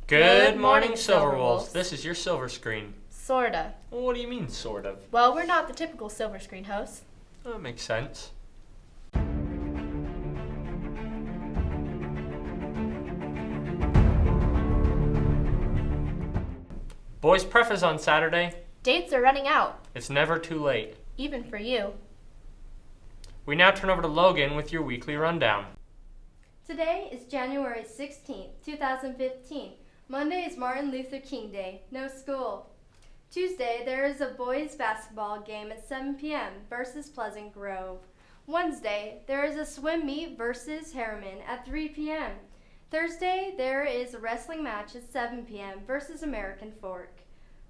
Good morning, Silverwolves. This is your silver screen. Sorta. Well, what do you mean, sort of? Well, we're not the typical silver screen hosts. That makes sense. Boys' pref is on Saturday. Dates are running out, It's never too late. even for you. We now turn over to Logan with your weekly rundown. Today is January 16th, 2015. Monday is Martin Luther King Day. No school. Tuesday, there is a boys basketball game at 7 p.m. versus Pleasant Grove. Wednesday, there is a swim meet versus Harriman at 3 p.m. Thursday, there is a wrestling match at 7 p.m. versus American Fork.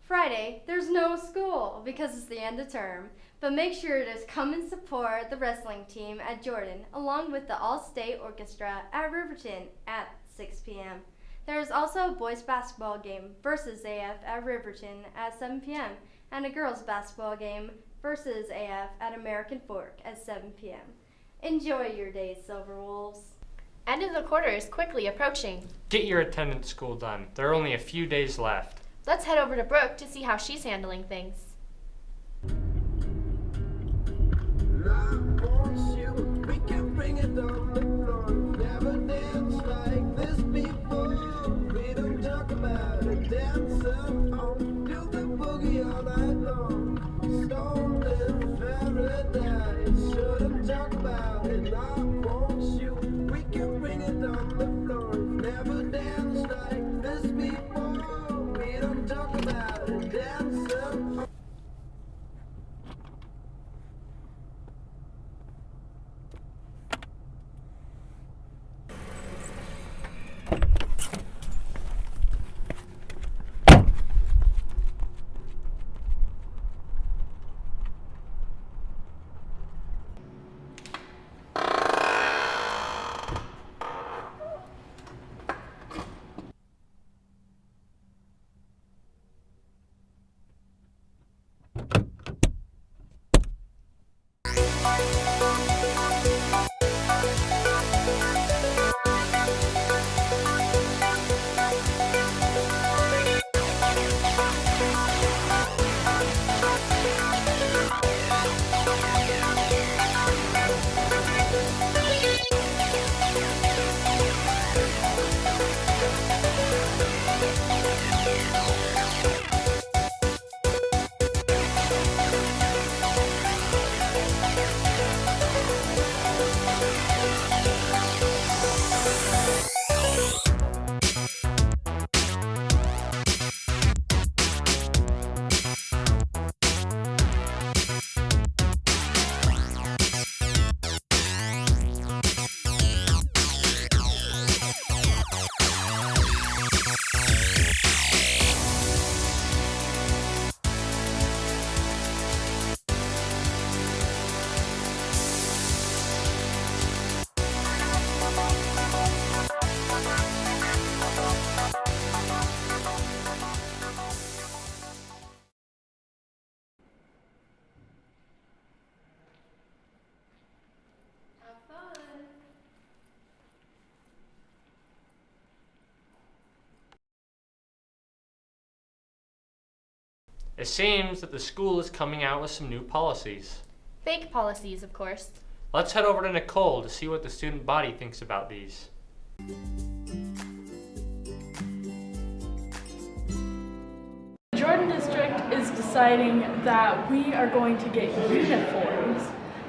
Friday, there's no school because it's the end of term, but make sure to come and support the wrestling team at Jordan along with the All-State Orchestra at Riverton at 6 p.m. There is also a boys basketball game versus AF at Riverton at 7 p.m. and a girls basketball game versus AF at American Fork at 7 p.m. Enjoy your day, Silverwolves. End of the quarter is quickly approaching. Get your attendance school done. There are only a few days left. Let's head over to Brooke to see how she's handling things. Have fun. It seems that the school is coming out with some new policies. Fake policies, of course. Let's head over to Nicole to see what the student body thinks about these. The Jordan District is deciding that we are going to get uniforms.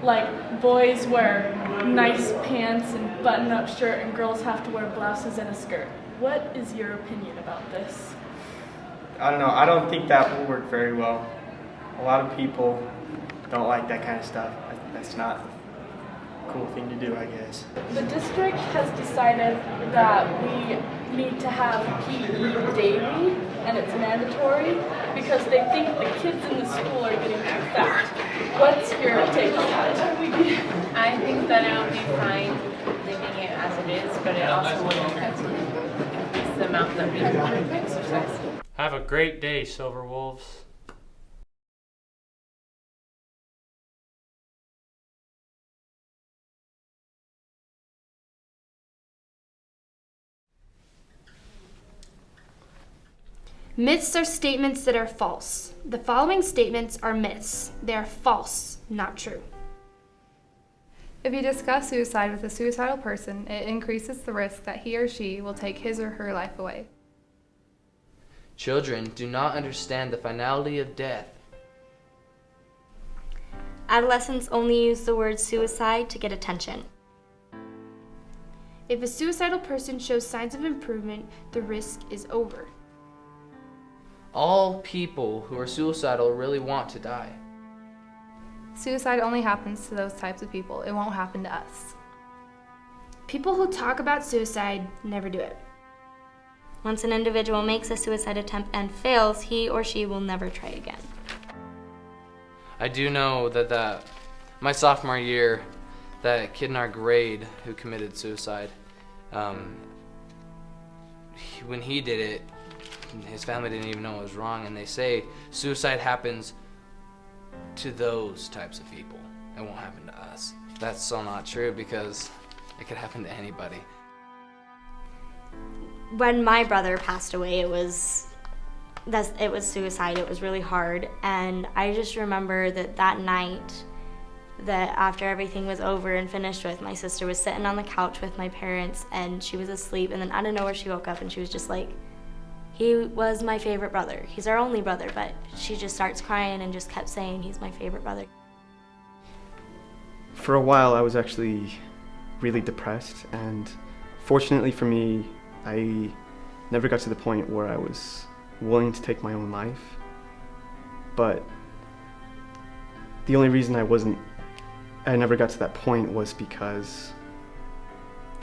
Like boys wear nice pants and button-up shirt and girls have to wear blouses and a skirt. What is your opinion about this? I don't know. I don't think that will work very well. A lot of people don't like that kind of stuff. That's not a cool thing to do, I guess. The district has decided that we need to have PE daily and it's mandatory because they think the kids in the school are getting too fat. What's your take on that? I think that it would be fine leaving it as it is, but it also would increase the amount that we exercise. Have a great day, Silverwolves. Myths are statements that are false. The following statements are myths. They are false, not true. If you discuss suicide with a suicidal person, it increases the risk that he or she will take his or her life away. Children do not understand the finality of death. Adolescents only use the word suicide to get attention. If a suicidal person shows signs of improvement, the risk is over. All people who are suicidal really want to die. Suicide only happens to those types of people. It won't happen to us. People who talk about suicide never do it. Once an individual makes a suicide attempt and fails, he or she will never try again. I do know that my sophomore year, that kid in our grade who committed suicide, when he did it, his family didn't even know it was wrong, and they say suicide happens to those types of people. It won't happen to us. That's so not true, because it could happen to anybody. When my brother passed away, it was suicide. It was really hard, and I just remember that night, that after everything was over and finished with, my sister was sitting on the couch with my parents, and she was asleep, and then out of nowhere she woke up and she was just like, he was my favorite brother. He's our only brother, but she just starts crying and just kept saying he's my favorite brother. For a while, I was actually really depressed, and fortunately for me, I never got to the point where I was willing to take my own life. But the only reason I never got to that point was because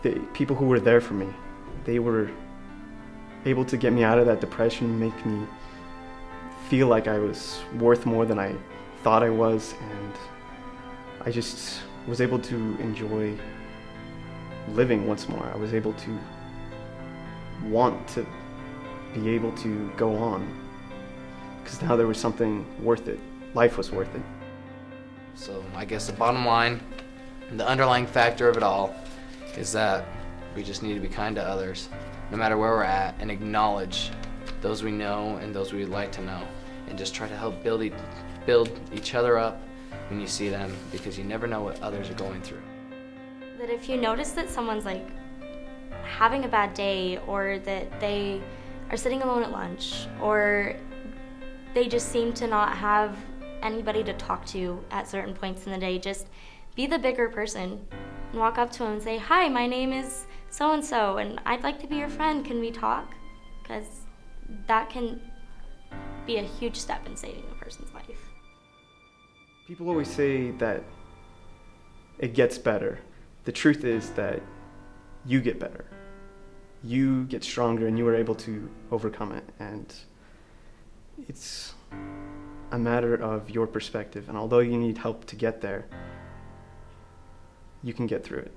the people who were there for me, they were able to get me out of that depression, make me feel like I was worth more than I thought I was, and I just was able to enjoy living once more. I was able to want to be able to go on, because now there was something worth it. Life was worth it. So I guess the bottom line, the underlying factor of it all, is that we just need to be kind to others, no matter where we're at, and acknowledge those we know and those we would like to know, and just try to help build each other up when you see them, because you never know what others are going through. That if you notice that someone's like having a bad day, or that they are sitting alone at lunch, or they just seem to not have anybody to talk to at certain points in the day, just be the bigger person and walk up to them and say, hi, my name is so-and-so, and I'd like to be your friend. Can we talk? Because that can be a huge step in saving a person's life. People always say that it gets better. The truth is that you get better. You get stronger, and you are able to overcome it. And it's a matter of your perspective. And although you need help to get there, you can get through it.